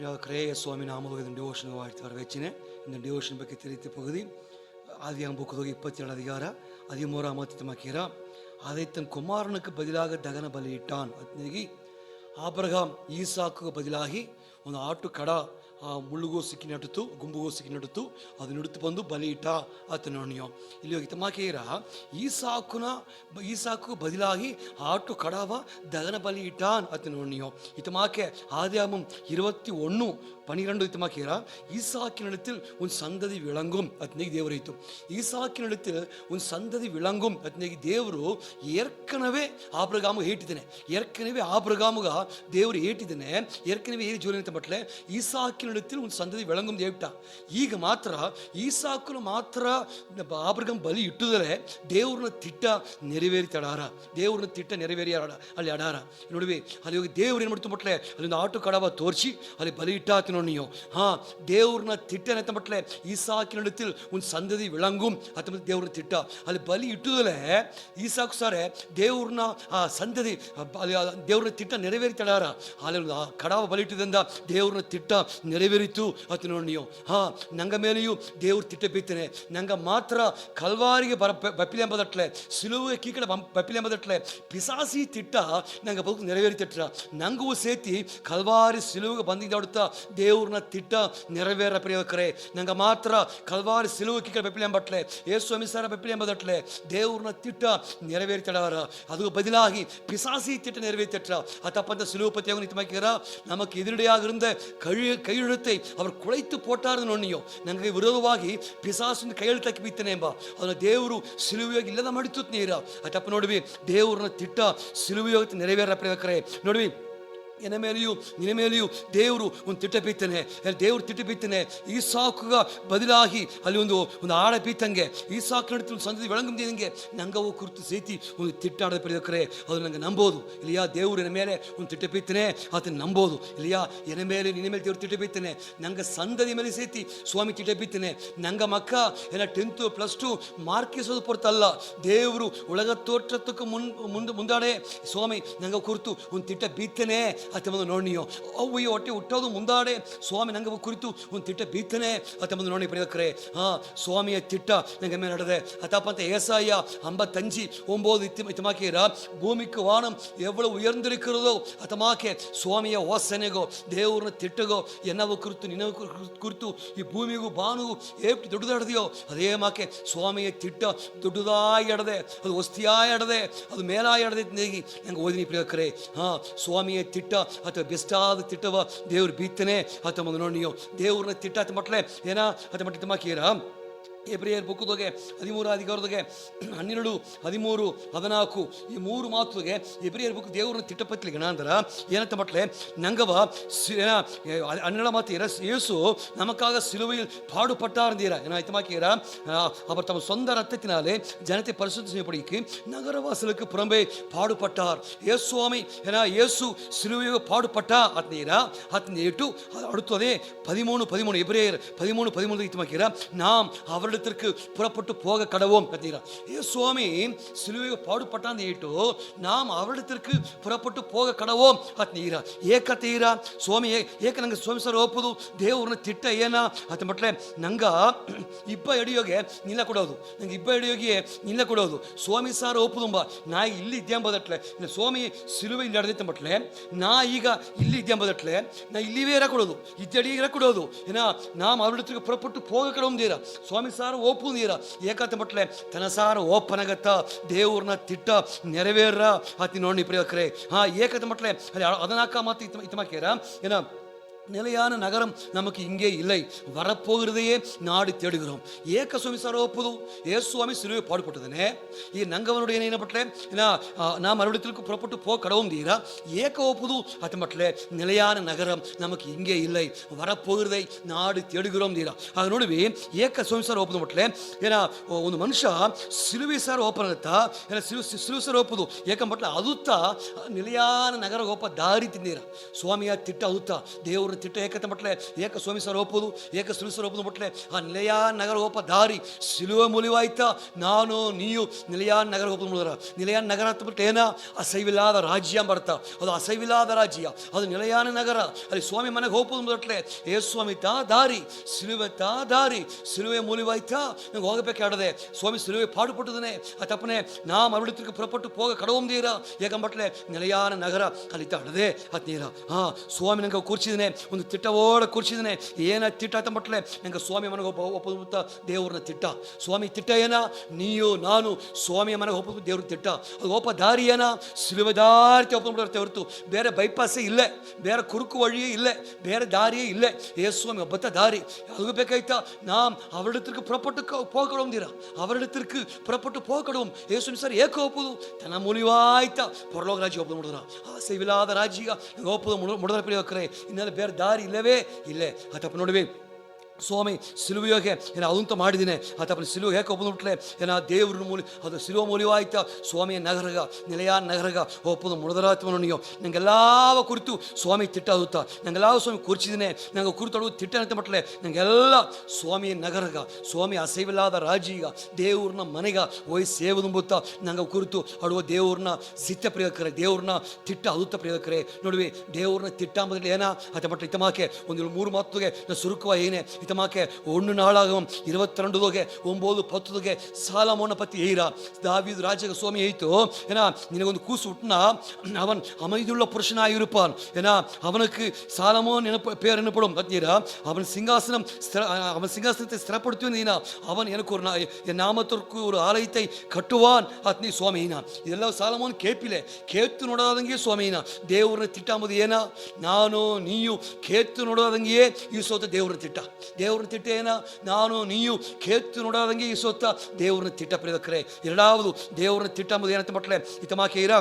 ಕ್ರೇಯ ಸ್ವಾಮಿ ನಾಮದ ಡಿವೋಷನ್ வாழ்த்து வச்சினே. இந்த டிவோஷன் ಬಗ್ಗೆ ತಿಳಿದ பகுதி ஆதியாகமம் புத்தகம் 27 அதிகாரம் 13 வாக்கியமாக்கிறா. அதை தன் குமாரனுக்கு பதிலாக தகன பலியிட்டான். ಅದನಿಗೆ ಆಬ್ರಹಾಂ ಈಸಾಕು ಬದಲಾಗಿ ಒಂದು ಆಟು ಕಡ ಮುಳ್ಳುಗೋ ಸಿಕ್ಕಿನಟ್ಟು ಗುಂಬುಗೋ ಸಿಕ್ಕಿನಟ್ಟು ಅದನ್ನ ಹಿಡಿದು ಬಂದು ಬಲಿ ಇಟ್ಟ ಆತನೋಣಿಯೋ. ಇಲ್ಲಿ ಹಿತಮಾಕೇರ ಈಸಾಕು ಬದಲಾಗಿ ಆಟು ಕಡಾವ ದಗನ ಬಲಿ ಇಟ್ಟಾನ್ ಆತನೋಣಿಯೋ. ಹಿತಮಾಕೆ ஆதியாகமம் 21:12 ಹಿತಮಾಕೇರ ஈசாக்கினிடத்தில் உன் சந்ததி விளங்கும் ಅತ್ನಿಗೆ ದೇವರು ಇತ್ತು. ಈಸಾಕಿನಿಡத்தில் உன் சந்ததி விளங்கும் ಅತ್ನಿಗೆ ದೇವರು ಏರ್ಕನವೇ ಆಬ್ರಹಾಮಿಗೆ ಹೇಳಿದ್ದಾನೆ. ಏರ್ಕನವೇ ಆಬ್ರಹಾಮಿಗೆ ದೇವರು ಹೇಳಿದ್ದಾನೆ. ಏರ್ಕನವೇ ಹೇಳಿ ಜೋಲಿ ಅಂತ ಮಟ್ಲೆ ಈಸಾಕಿನಿಡத்தில் உன் சந்ததி விளங்கும் ದೇವಿಟ್ಟ. ಈಗ ಮಾತ್ರ ಈಸಾಕನು ಮಾತ್ರ ಆಬ್ರಹಾಂ ಬಲಿ ಇಟ್ಟುದರೆ ದೇವ್ರನ್ನ ತಿಟ್ಟ ನೆರವೇರಿತಾಡಾರ. ದೇವ್ರನ್ನ ತಿಟ್ಟ ನೆರವೇರಿ ಅಲ್ಲಿ ಅಡಾರ ನೋಡಿವಿ. ಅಲ್ಲಿ ಹೋಗಿ ದೇವ್ರು ಏನು ಮಾಡ್ತು ಮಟ್ಲೆ ಅಲ್ಲಿಂದ ಆಟು ಕಡವ ತೋರಿಸಿ ಅಲ್ಲಿ ಬಲಿ ಇಟ್ಟಾತಿ ನೋಡಿಯೋ. ದೇವ್ರನ್ನ ತಿಟ್ಟನಂತ ಮಟ್ಲೆ ಈಸಾಕಿನಿಡத்தில் உன் சந்ததி விளங்கும் ಅತ್ತ ದೇವ್ರನ್ನ ತಿಟ್ಟ ಅಲ್ಲಿ ಬಲಿ ಇಟ್ಟುದಲೆ ಈಸಾಕು ಸಾರೆ ದೇವ್ರನ್ನ ಸಂತತಿ ದೇವ್ರನ್ನ ತಿಟ್ಟ ನೆರವೇರಿತಾಡಾರ. ಅಲ್ಲಿ ಕಡವ ಬಲಿ ಇಟ್ಟದಿಂದ ದೇವ್ರನ್ನ ತಿಟ್ಟ ನೆರವೇರಿತು ಅತ್ತ ನೋಡಿಯೋ. ನಂಗ ಮೇಲೆಯೂ ದೇವ್ರು ತಿಟ್ಟ ಬೀತಾನೆ. ನಂಗ ಮಾತ್ರ ಕಲ್ವಾರಿಗೆ ಬಪ್ಪಿಲೆಂಬದಟ್ಲೆ ಸಿಲುವೆ ಕೀಕಡೆ ಬಪ್ಪಿಲೆಂಬದಟ್ಲೆ ಪಿಸಾಸಿ ತಿಟ್ಟ ನಂಗೆ ಬದುಕು ನೆರವೇರಿತಿಟ್ರ. ನಂಗೂ ಸೇತಿ ಕಲ್ವಾರಿ ಸಿಲುವಿಗೆ ಬಂದಿದ್ದಾಡುತ್ತಾ ದೇವ್ರನ್ನ ತಿಟ್ಟ ನೆರವೇರ ಪ್ರಿಯವಕರೇ. ನಂಗೆ ಮಾತ್ರ ಕಲ್ವಾರಿ ಸಿಲುವೆ ಕೀಕಡೆ ಬಪ್ಪಿಲೆಂಬಟ್ಲೆ ಯೇಸು ಅಮಿಸಾರ ಬಪ್ಪಿಲೆಂಬದಟ್ಲೆ ದೇವ್ರನ್ನ ತಿಟ್ಟ ನೆರವೇರಿತಡಾರ. ಅದು ಬದಲಾಗಿ ಪಿಸಾಸಿ ತಿಟ್ಟ ನೆರವೇರಿತಿಟ್ರ. அத்தப்பந்த சிலுவப்பத்தியாக நித்தமாக்கிறார். நமக்கு எதிரடையாக இருந்த கையெழுத்தை அவர் குலைத்து போட்டார் நோனியோ. ನಂಗೆ ವಿರೋಧವಾಗಿ ಪಿಸಾಸಿನ ಕೈಯೆழுತಕ್ಕೆ ಬಿತ್ತನೆಂಬ ಅದನ್ನು ದೇವರು ಸಿಲುವೆಯಾಗಿ ಇಲ್ಲದ ಮಾಡಿತು ನೀರ ಅತಪ್ಪ ನೋಡ್ವಿ. ದೇವ್ರನ್ನ ತಿಟ್ಟ ಸಿಲುವೆಯಾಗಿ ನೆರವೇರ ಪ್ರೇರಕರೇ ನೋಡ್ವಿ. ಎನ್ನ ಮೇಲೆಯೂ ನಿನ್ನ ಮೇಲೆಯೂ ದೇವರು ಒಂದು ತಿಟ್ಟ ಬೀತಾನೆ. ದೇವ್ರು ತಿಟ್ಟ ಬೀತಾನೆ. ಈಸಾಕುಗ ಬದಲಾಗಿ ಅಲ್ಲಿ ಒಂದು ಆಡ ಬೀತಂಗೆ ಈಸಾಕು ನಡೀತು ಸಂತತಿ ವಿಳಂಗಂಗೆ ನಂಗವು ಕುರಿತು ಸೇತಿ ಒಂದು ತಿಟ್ಟಾಡ ಪ್ರಿಯಕರೇ ಅದು ನಂಗೆ ನಂಬೋದು ಇಲ್ಲಿಯಾ. ದೇವ್ರು ಎನ್ನ ಮೇಲೆ ಒಂದು ತಿಟ್ಟ ಬೀತಾನೆ ಆತನ ನಂಬೋದು ಇಲ್ಲಿಯಾ. ಎನ್ನ ಮೇಲೆ ನಿನ್ನ ಮೇಲೆ ದೇವ್ರು ತಿಟ್ಟ ಬೀತಾನೆ. ನಂಗೆ ಸಂದದಿ ಮೇಲೆ ಸೇತಿ ಸ್ವಾಮಿ ತಿಟ್ಟ ಬೀತಾನೆ. ನಂಗೆ ಮಕ್ಕ ಎಲ್ಲ 10th +2 ಮಾರ್ಕಿಸೋದು ಪೊರ್ತಲ್ಲ. ದೇವರು ಒಳಗ ತೋಟಕ್ಕೆ ಮುಂದಾಡೆ ಸ್ವಾಮಿ ನಂಗೆ ಕುರಿತು ಒಂದು ತಿಟ್ಟ ಬೀತಾನೆ ಅತ್ತ ಮುಂದೆ ನೋಡಿಯೋ. ಅವು ಹೊಟ್ಟೆ ಹುಟ್ಟೋದು ಮುಂದಾಡೆ ಸ್ವಾಮಿ ನಂಗೆ ಕುರಿತು ಒಂದು ತಿಟ್ಟ ಬೀತಾನೆ ಅತ್ತ ಮುಂದೆ ನೋಡಿ ಪ್ರಿಯಕರೇ. ಸ್ವಾಮಿಯ ತಿಟ್ಟ ನಂಗೆ ಮೇಲೆ ನಡೆದೆ அத்தப்பந்த ஏசாயா 55:9 இத்தமாக்கீர பூமிக்கு வானம் எவ்வளவு உயர்ந்திருக்கிறதோ அத்தமாக்கே சுவாமிய ஓசನೆಗೋ ದೇವ್ರನ್ನ ತಿಟ್ಟಗೋ ಎನ್ನವ ಕುರಿತು ನಿನ್ನ ಕುರಿತು ಈ ಭೂಮಿಗೂ ಬಾನುಗೂ ಎಷ್ಟು ದೊಡ್ಡದಾಡದೆಯೋ ಅದೇ ಮಾಕೆ ಸ್ವಾಮಿಯ ತಿಟ್ಟ ದೊಡ್ಡದಾಗಿ ಎಡದೆ ಅದು ವಸ್ತಿಯಾಗಿ ಎಡದೆ ಅದು ಮೇಲಾಗಿ ಎಡದೆ ನೇಗಿ ನಂಗೆ ಓದಿನಿ ಪ್ರಿಯಕರೇ. ಸ್ವಾಮಿಯ ತಿಟ್ಟ ಅಥವಾ ಬೆಸ್ಟಾದ ತಿಟ್ಟವ ದೇವ್ರು ಬೀತನೆ ಅತ್ತ ಮುಂದೆ ನೋಡಿಯೋ. ದೇವ್ರನ್ನ ತಿಟ್ಟ ಅತ್ತ ಮಟ್ಲೆ ಏನ ಅತ್ತ ಮಟ್ಟ ತಮಾಕೀರ ಎಬ್ರಿಯರ್ ಬುಕ್ಕದಾಗೆ 13 ಅಧಿಕಾರದಾಗೆ 12, 13, 14 ಈ 3 ಮಾತುಗೆ ಎಬ್ರಿಯರ್ ಬುಕ್ ದೇವ್ರನ್ನ ತಿಟ್ಟಪತ್ಲಿಗೆ ನಂತರ ಏನಂತ ಮಟ್ಲೆ ನಂಗವ 12 ಮಾತು இயேசு நமக்காக சிலுவையில் பாடுபட்டார் என்கிறார். ஏன்னா இத்தமாக்கீர அவர் தம் சொந்த ரத்தத்தினாலே ஜனத்தை பரிசுத்தம் செய்யப்படிக்கு நகரவாசலுக்கு புறம்பே பாடுபட்டார். இயேசு சுவாமி ஏன்னா இயேசு சிலுவையில் பாடுபட்டா அத்தனீரா அத்தனை 8 அடுத்ததே 13 எபிரேயர் 13 இத்தமாக்கீர நாம் அவரிடத்திற்கு புறப்பட்டு போக கடவோம் கத்தீரா. சுவாமி சிலுவையை பாடுபட்டான் ஏட்டோ நாம் அவரிடத்திற்கு புறப்பಟ್ಟು போಗ ಕಡವೋಂ ಅತ್ನೀರಾ ಏಕತೀರಾ ಸ್ವಾಮಿ ಏಕ ನಂಗೆ ಸ್ವಾಮಿ ಸರ್ ಒಪ್ಪುದು ದೇವ್ರನ್ನ ತಿಟ್ಟ ಏನ ಅತ್ತ ಮಟ್ಲೆ ನಂಗ ಇಬ್ಬ ಹಿಡಿಯೋಗೆ ನಿಲ್ಲ ಕೊಡೋದು ನಂಗೆ ಇಬ್ಬ ಹಿಡಿಯೋಗೆ ನಿಲ್ಲ ಕೊಡೋದು ಸ್ವಾಮಿ ಸಾರ್ ಒಪ್ಪುದುಂಬ ನಾ ಇಲ್ಲಿ ಇದ್ದಂಬದಟ್ಲೆ ಸ್ವಾಮಿ ಸಿಲುವೆ ನಡೆದಿತ್ತ ಮಟ್ಲೆ ನಾ ಈಗ ಇಲ್ಲಿ ಇದ್ದಂಬದಟ್ಲೆ ನಾ ಇಲ್ಲಿವೇ ಇರ ಕೊಡೋದು ಇದ್ದಡಿ ಇರ ಕೊಡೋದು ಏನ நாம் அவரிடத்திற்கு புறப்பட்டு போக கடவும் தீரா ಸ್ವಾಮಿ ಸಾರ ಓಪು ನೀರ ಏಕತ್ತ ಮಟ್ಲೆ ತನ್ನ ಸಾರ ಓಪನಗತ್ತ ದೇವ್ರನ್ನ ತಿಟ್ಟ ನೆರವೇರ ಅತಿ ನೋಡಿ ಪ್ರಿಯಕರೇ. ಏಕತ್ತ ಮಟ್ಲೆ ಅದನಾಕ ಮಾತು ಇತ್ತಮಾಕೇರ ಏನ நிலையான நகரம் நமக்கு இங்கே இல்லை, வரப்போகிறதையே நாடி தேடுகிறோம். ஏக சுவாமி சார் ஒப்புது ஏசு சுவாமி சிலுவை பாடுபட்டதுனே ಈ ನಂಗವನುடைய என்ன பட்டலே நாம் மறுபடியும் புறப்பட்டு போ கடவும் தீரா ஏக ஒப்புது அது மட்டலே நிலையான நகரம் நமக்கு இங்கே இல்லை, வரப்போகிறதை நாடி தேடுகிறோம் தீரா. ಆಗ ನೋಡಿವಿ ಏಕ ಸ್ವಾಮಿ ಸಾರ್ ಒಪ್ಪದು ಮಟ್ಲೆ ಏನ ಒಂದು ಮನುಷ್ಯ ಸಿಲುವೆ ಸಾರ್ ಓಪನಗತ್ತಾ ಏನ ಸಿಲುವೆ ಸಾರ್ ಒಪ್ಪದು ಏಕಂಬಟ್ಲೆ ಅದುತ್ತಾ ನಿಲೆಯಾನ ನಗರ ಒಪ್ಪ ದಾರಿ ತಿಂದೀರ ಸ್ವಾಮಿಯ ತಿಟ್ಟ ಅದುತ್ತಾ ದೇವ್ರ ತಿಟ್ಟ ಏಕತೆ ಮಟ್ಲೆ ಏಕ ಸೋಮಿಸರ ಒಪ್ಪುದು ಏಕ ಸುಲಿಸರ ಒಪ್ಪುದು ಮಟ್ಲೆ ಆ ನಿಲಯಾನ ನಗರ ಒಪ್ಪ ದಾರಿ ಸಿಲುವೆ ಮೂಲಿವಾಯ್ತಾ ನಾನು ನೀವು ನಿಲಯಾನ ನಗರ ಒಪ್ಪುದು ಮುಳಿದ್ರ ನಿಲಯಾನ ನಗರ ಅಂತ ಬಿಟ್ಟು ಏನ ಅಸೈವಿಲ್ಲದ ರಾಜ್ಯ ಬರ್ತಾ ಅದು ಅಸೈವಿಲ್ಲದ ರಾಜ್ಯ ಅದು ನಿಲಯಾನ ನಗರ ಅಲ್ಲಿ ಸ್ವಾಮಿ ಮನೆಗೆ ಹೋಗ್ಬೋದು ಮೊದಟ್ಲೆ ಏ ಸ್ವಾಮಿ ತಾ ದಾರಿ ಸಿಲುವೆ ತಾ ದಾರಿ ಸಿಲುವೆ ಮೂಲಿವಾಯ್ತಾ ನಂಗೆ ಹೋಗಬೇಕಾಡದೆ ಸ್ವಾಮಿ ಸಿಲುವೆ ಪಾಡುಪಟ್ಟದನೆ ಆ ತಪ್ಪನೆ ನಾ ಮರುಳಿತಿಗೆ ಪುರಪಟ್ಟು ಹೋಗ ಕಡವಂದೀರ ಏಕಂಬಟ್ಲೆ ನಿಲಯಾನ ನಗರ ಅಲ್ಲಿ ತಾಡದೆ ಅತ್ ನೀರ ಸ್ವಾಮಿ ನಂಗೆ ಕೂರ್ಸಿದನೆ ಒಂದು ತಿಟ್ಟವೋಡ ಕೂರ್ಸಿದನೆ ಏನ ತಿಟ್ಟ ಅಂತಂಬಟ್ಲೆ ನಂಗೆ ಸ್ವಾಮಿ ಮನೆಗೆ ಒಪ್ಪುತ್ತ ದೇವ್ರನ್ನ ತಿಟ್ಟ ಸ್ವಾಮಿ ತಿಟ್ಟ ಏನ ನೀವು ನಾನು ಸ್ವಾಮಿಯ ಮನೆಗೆ ಒಪ್ಪುದು ದೇವ್ರ ತಿಟ್ಟ ಅದು ಒಪ್ಪ ದಾರಿ ಏನ ಸಿಲುವೆ ದಾರಿ ಒಪ್ಪಿಬಿಡ್ತೇ ಹೊರತು ಬೇರೆ ಬೈಪಾಸೇ ಇಲ್ಲೇ ಬೇರೆ ಕುರುಕು ವழியே இல்லை ಬೇರೆ ದಾರಿಯೇ இல்லை ஏசுவாமி ஒப்பத்த ದಾರಿ அது ಬೇಕಾಯ್ತಾ நாம் அவரிடத்திற்கு புறப்பட்டு போகக்கூடாதுந்தீரா அவரிடத்திற்கு புறப்பட்டு போகக்கூடாது ஏசுவாமி சார் ಏಕ ಒಪ್ಪುದು ತನ್ನ ಮುನಿವಾಯ್ತಾ ಪರಲೋಕ ರಾಜ್ಯ ಒಪ್ಪದು ಮುಡಿದ್ರ ಆಸೆವಿಲ್ಲದ ರಾಜ್ಯ ಒಪ್ಪದು ಮುಡಿದ್ರ ಪ್ರಿಯಕರೇ ಇನ್ನೆಲ್ಲ ಬೇರೆ ದಾರಿ ಇಲ್ಲವೇ ಇಲ್ಲೇ ಆತಪ್ಪ ನೋಡುವೆ ಸ್ವಾಮಿ ಸಿಲುವೆಗೆ ಏನೋ ಅದಂತ ಮಾಡಿದ್ದೀನಿ ಆತಪ್ಪನ ಸಿಲುವೆ ಹೇಗೆ ಒಪ್ಪಂದುಬಿಟ್ಲೆ ಏನೋ ದೇವ್ರ ಮೂಲಿ ಅದು ಸಿಲುವ ಮೂಲಿವಾಯ್ತಾ ಸ್ವಾಮಿಯ ನಗರಗ ನಿಲಯಾನ ನಗರಗ ಒಪ್ಪದು ಮುಡಿದರಾತ್ಮನು ನೀವು ನಂಗೆಲ್ಲಾವ ಕುರಿತು ಸ್ವಾಮಿ ತಿಟ್ಟಾದುತ್ತಾ ನಂಗೆಲ್ಲಾವ ಸ್ವಾಮಿ ಕೂರ್ಚಿದ್ದೀನಿ ನಂಗೆ ಕುರಿತೊಡಗು ತಿಟ್ಟ ಅಂತ ಮಟ್ಲೆ ನಂಗೆಲ್ಲ ಸ್ವಾಮಿಯ ನಗರಗ ಸ್ವಾಮಿ ಅಸೈವಿಲ್ಲದ ರಾಜ್ಯಗ ದೇವ್ರನ್ನ ಮನೆಗ ಹೋಯ್ ಸೇವದುಂಬುತ್ತಾ ನಂಗೆ ಕುರಿತು ಅಡುವ ದೇವ್ರನ್ನ ಸಿತ್ತ ಪ್ರಿಯಕರೇ ದೇವ್ರನ್ನ ತಿಟ್ಟ ಅದುತ್ತ ಪ್ರಿಯಕರೇ ನೋಡುವೆ ದೇವ್ರನ್ನ ತಿಟ್ಟ ಅಂಬುದಲ್ಲಿ ಏನ ಆತ ಮಟ್ಟ ಇತಮಾಕೆ ಒಂದು 3 ಮಾತುಗೆ ಸುರುಕುವ ಏನೇ ഇതമാക്കെ 1 നാളാകും 22 9 10 ಸಾಲಮೋನ ಪತಿ ಏರ ದಾವೀದು ರಾಜಗ ಸ್ವಾಮಿ ಆಯಿತು ಏನ ನಿನಗೊಂದು ಕೂಸು ಹುಟ್ಟನ அவன் அமைதியுள்ள புருஷனாயிருப்பான் ஏன்னா அவனுக்கு சாலமோன் பேர் எனப்படும் பார்த்தீரா அவன் சிங்காசனத்தை ஸ்திரப்படுத்துவீனா அவன் எனக்கு ஒரு என் நாமத்திற்கு ஒரு ஆலயத்தை கட்டுவான் அத்னி சுவாமினா இதெல்லாம் சாலமோன் கேப்பிலே ಕೇತ್ತು ನೋಡಾದಂಗೆ ಸ್ವಾಮಿನ ದೇವ್ರನ್ನ ತಿಟ್ಟಾಂಬುದು ಏನ ನಾನು ನೀವು ಕೇತ್ತು ನೋಡಾದಂಗೆಯೇ ಈ ಸೋತ ದೇವ್ರನ್ನ ತಿಟ್ಟ ಏನ ನಾನು ನೀವು ಕೇತ್ತು ನೋಡಾದಂಗೆ ಈ ಸೋತ ದೇವ್ರನ್ನ ತಿಟ್ಟ ಪ್ರಿಯಕರೇ ಎರಡಾவது ದೇವ್ರನ್ನ ತಿಟ್ಟಾಂಬುದು ಏನಂತ ಮಟ್ಲೆ ಇತಮಾಕೇರ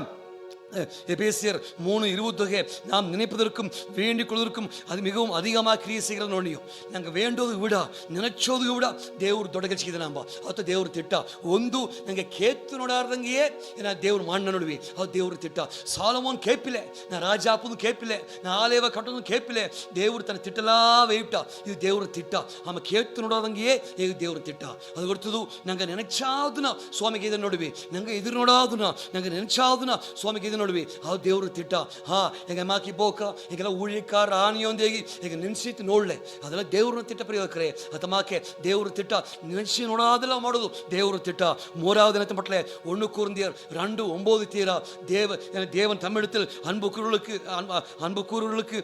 எபேசியர் 3:20 நாம் நினைப்பதற்கும் வேண்டிக் கொள்வதற்கும் அது மிகவும் அதிகமாக கிரியை செய்கிறது நோண்டியும் நாங்கள் வேண்டோது விட நினைச்சோದು விட ದೇವ್ರು ದೊಡ್ಡ ಕೆಲಸ ಇದೆ ನಂಬ ಅವತ್ತು ದೇವ್ರ ತಿಟ್ಟ ಒಂದು ನಂಗೆ ಕೇತ್ತು ನೋಡಾರ್ದಂಗೆಯೇ ನಾ ದೇವ್ರು ಮಾಡ ನೋಡುವಿ ಅದು ದೇವ್ರ ತಿಟ್ಟ ಸಾಲಮೋನ್ ಕೇಪಿಲೆ ನಾ ರಾಜ ಹಾಪುದು ಕೇಪಿಲೆ ನಾ ಆಲೇವ ಕಟ್ಟೋದು ಕೇಪಿಲೆ ದೇವ್ರು ತನ್ನ ತಿಟ್ಟಲಾ ವೇಯಿಟ್ಟ ಇದು ದೇವ್ರ ತಿಟ್ಟ ಆಮೇಲೆ ಕೇತ್ತು ನೋಡಾದಂಗೆಯೇ ಇದು ದೇವ್ರ ತಿಟ್ಟ ಅದು ಗೊತ್ತದು ನಂಗೆ ನೆನಚಾದನ ಸ್ವಾಮಿಗೆ ಇದನ್ನು ನೋಡುವಿ ನಂಗೆ ಎದುರು ನೋಡಾದನ ನಂಗೆ ನೆನಚಾದನ ಸ್ವಾಮಿಗೆ ಇದನ್ನು ನೋಡುವಿ ಅದು ದೇವ್ರ ತಿಟ್ಟ ಈಗ ಮಾಕಿ ಬೋಕ ಈಗೆಲ್ಲ ಊಳಿಕಾರ ಆನಿಯೊಂದೇಗಿ ಈಗ ನೆನ್ಸಿತ್ತು ನೋಡ್ಲೆ ಅದೆಲ್ಲ ದೇವ್ರನ್ನ ತಿಟ್ಟ ಪ್ರಿಯಕರೇ ಅತಮಾಕೆ ದೇವ್ರ ತಿಟ್ಟ ನೆನ್ಸಿ ನೋಡೋದೆಲ್ಲ ಮಾಡೋದು ದೇವ್ರ ತಿಟ್ಟ 3வது என்ன மட்டலே 1 Corinthiயர் 2:9 தீரா தேவன் தம்மிடத்தில் அன்பு கூறுகளுக்கு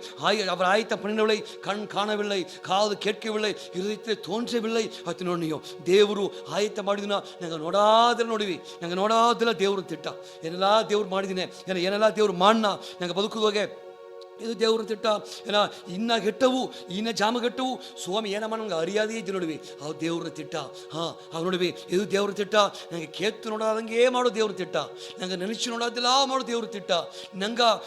அவர் ஆயத்த பண்ணினவளை கண் காணவில்லை காது கேட்கவில்லை இருதயத்தில் தோன்றவில்லை ಅತಿ ನೋಡಿಯೋ ದೇವರು ಆಯತ್ತ ಮಾಡಿದಿನ ನಂಗೆ ನೋಡಿವಿ ನಂಗೆ ನೋಡೋದಿಲ್ಲ ದೇವ್ರ ತಿಟ್ಟ ಏನೆಲ್ಲ ದೇವ್ರು ಮಾಡಿದ್ದೀನಿ ಏನೆಲ್ಲ ದೇವ್ರು ಮಾಡಣ ನಂಗೆ ಬದುಕುವಾಗೆ ಇದು ದೇವ್ರ ತಿಟ್ಟ ಏನ ಇನ್ನ ಗೆಟ್ಟವು ಇನ್ನ ಜಾಮಗೆಟ್ಟವು ಸ್ವಾಮಿ ಏನಮ್ಮ ನಮ್ಗೆ ಅರಿಯಾದೇ ಇದ್ದು ನೋಡುವಿ ಅವು ದೇವ್ರ ತಿಟ್ಟ ಅವು ನೋಡುವಿ ಇದು ದೇವ್ರ ತಿಟ್ಟ ನಂಗೆ ಕೇತ್ತು ನೋಡೋದಂಗೆ ಮಾಡೋ ದೇವ್ರ ತಿಟ್ಟ ನಂಗೆ ನೆನಚಿ ನೋಡೋದಿಲ್ಲ ಮಾಡೋ ದೇವ್ರ ತಿಟ್ಟ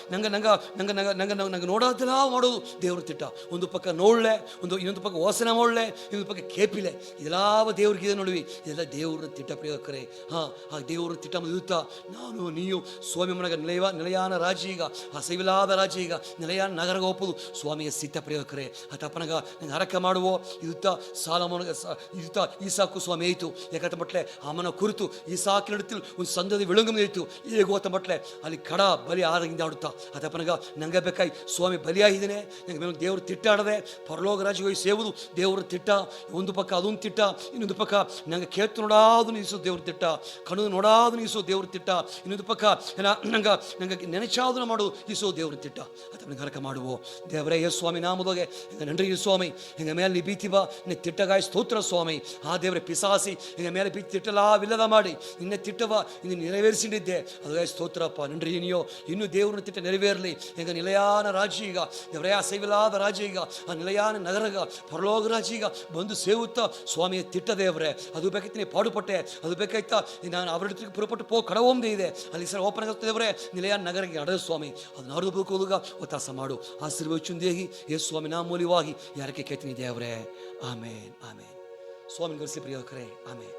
ನಂಗೆ ನೋಡೋದಿಲ್ಲ ಮಾಡೋದು ದೇವ್ರ ತಿಟ್ಟ ಒಂದು ಪಕ್ಕ ನೋಡ್ಲೆ ಇನ್ನೊಂದು ಪಕ್ಕ ವಾಸನೆ ಮಾಡಲೆ ಇನ್ನೊಂದು ಪಕ್ಕ ಕೇಪಿಲೆ ಇದೆಲ್ಲಾವ ದೇವ್ರಿಗೆ ನೋಡುವಿ ಇದೆಲ್ಲ ದೇವ್ರ ತಿಟ್ಟ ಪ್ರಿಯಕರೇ ಆ ದೇವ್ರ ತಿಟ್ಟ ಇರುತ್ತಾ ನಾನು ನೀವು ಸ್ವಾಮಿ ಮನೆಗೆ ನಿಲಯಾನ ರಾಜ್ಯ ಈಗ ಅಸೈವಿಲ್ಲದ ರಾಜ್ಯ ಈಗ ನಿಲಯಾನ ನಗರಗ ಒಪ್ಪುದು ಸ್ವಾಮಿಯ ಸಿದ್ಧ ಪ್ರಿಯಕರೇ ಅತಪ್ಪನಗ ನಂಗೆ ಹರಕೆ ಮಾಡುವೋ ಇದುತ್ತ ಸಾಲಮೋನಿಗೆ ಇದುತ್ತ ಈಸಾಕು ಸ್ವಾಮಿ ಆಯಿತು ಯಾಕಂತ ಮಟ್ಲೆ ಅಮ್ಮನ ಕುರಿತು ಈಸಾಕಿನಿಡத்தில் ಒಂದು ಸಂದದಿ ವಿಳಂಗಮ ಆಯಿತು ಹೇಗೋ ಅಂತ ಮಟ್ಲೆ ಅಲ್ಲಿ ಕಡ ಬಲಿ ಆದಂಗಿಂದ ಆಡುತ್ತಾ ಅತಪ್ಪನಗ ನಂಗೆ ಬೇಕಾಯಿ ಸ್ವಾಮಿ ಬಲಿಯಾಗಿದ್ದೇನೆ ನಂಗೆ ಮೇಲೆ ದೇವ್ರ ತಿಟ್ಟಾಡದೆ ಪರಲೋಕ ರಾಜ್ಯ ಹೋಗಿ ಸೇವುದು ದೇವ್ರ ತಿಟ್ಟ ಒಂದು ಪಕ್ಕ ಅದೊಂದು ತಿಟ್ಟ ಇನ್ನೊಂದು ಪಕ್ಕ ನಂಗೆ ಕೇತು ನೋಡಾದು ನೀಸು ದೇವ್ರ ತಿಟ್ಟ ಕಣ್ಣು ನೋಡಾದು ನೀಸು ದೇವ್ರ ತಿಟ್ಟ ಇನ್ನೊಂದು ಪಕ್ಕ ನಂಗೆ ನೆನಚಾದನ ಮಾಡು ಈಸೋ ದೇವ್ರ ತಿಟ್ಟ ನನಗೆ ಹರಕೆ ಮಾಡುವೋ ದೇವರೇ ಸ್ವಾಮಿ ನಾಮದೋಗೆ ನನ್ರಿ ಸ್ವಾಮಿ ಹಿಂಗೆ ಮೇಲೆ ನೀ ಬೀತಿ ಬಾ ನಿನ್ನ ತಿಟ್ಟಗಾಯ ಸ್ತೋತ್ರ ಸ್ವಾಮಿ ಆ ದೇವರೇ ಪಿಸಾಸಿ ಹಿಂಗೆ ಮೇಲೆ ಬೀತಿ ತಿಟ್ಟಲಾವಿಲ್ಲದ ಮಾಡಿ ನಿನ್ನೆ ತಿಟ್ಟವ ಇನ್ನು ನೆರವೇರಿಸಿಟ್ಟಿದ್ದೆ ಅದಾಯ ಸ್ತೋತ್ರಪ್ಪ ನನ್ರಿ ನೀಯೋ ಇನ್ನೂ ದೇವ್ರನ್ನ ತಿಟ್ಟ ನೆರವೇರಲಿ ಹಿಂಗೆ ನಿಲಯಾನ ರಾಜ್ಯ ಈಗ ದೇವರೇ ಅಸೈವಿಲ್ಲದ ರಾಜ್ಯ ಈಗ ಆ ನಿಲಯಾನ ನಗರಗ ಪರಲೋಕ ರಾಜ್ಯ ಈಗ ಬಂದು ಸೇವುತ್ತಾ ಸ್ವಾಮಿಯ ತಿಟ್ಟ ದೇವರೇ ಅದು ಬೇಕಾಯ್ತು ನೀ ಪಾಡುಪಟ್ಟೆ ಅದು ಬೇಕಾಯ್ತಾ ನಾನು ಅವರ ಪುರಪಟ್ಟು ಕಡವೊಂದೇ ಇದೆ ಅಲ್ಲಿ ಸರ್ ಓಪನ್ ಆಗುತ್ತೆ ದೇವರೇ ನಿಲಯಾನ ನಗರಕ್ಕೆ ಅಡದ ಸ್ವಾಮಿ ಅದನ್ನ ಅರ್ದು ಬದುಕೋದುಗ ಒತ್ತಾಸ ಮಾಡು ಆಶೀರ್ವದಿಸುಂದೇಹಿ ಯೇಸು ಸ್ವಾಮಿ ನಾಮೂಲ್ಯವಾಗಿ ಯಾರಕ್ಕೆ ಕೇಳ್ತೀನಿ ದೇವರೇ ಆಮೇನ್ ಆಮೇನ್ ಸ್ವಾಮಿ ಗರಿಸಿ ಪ್ರಿಯಕರೇ ಆಮೇನ್.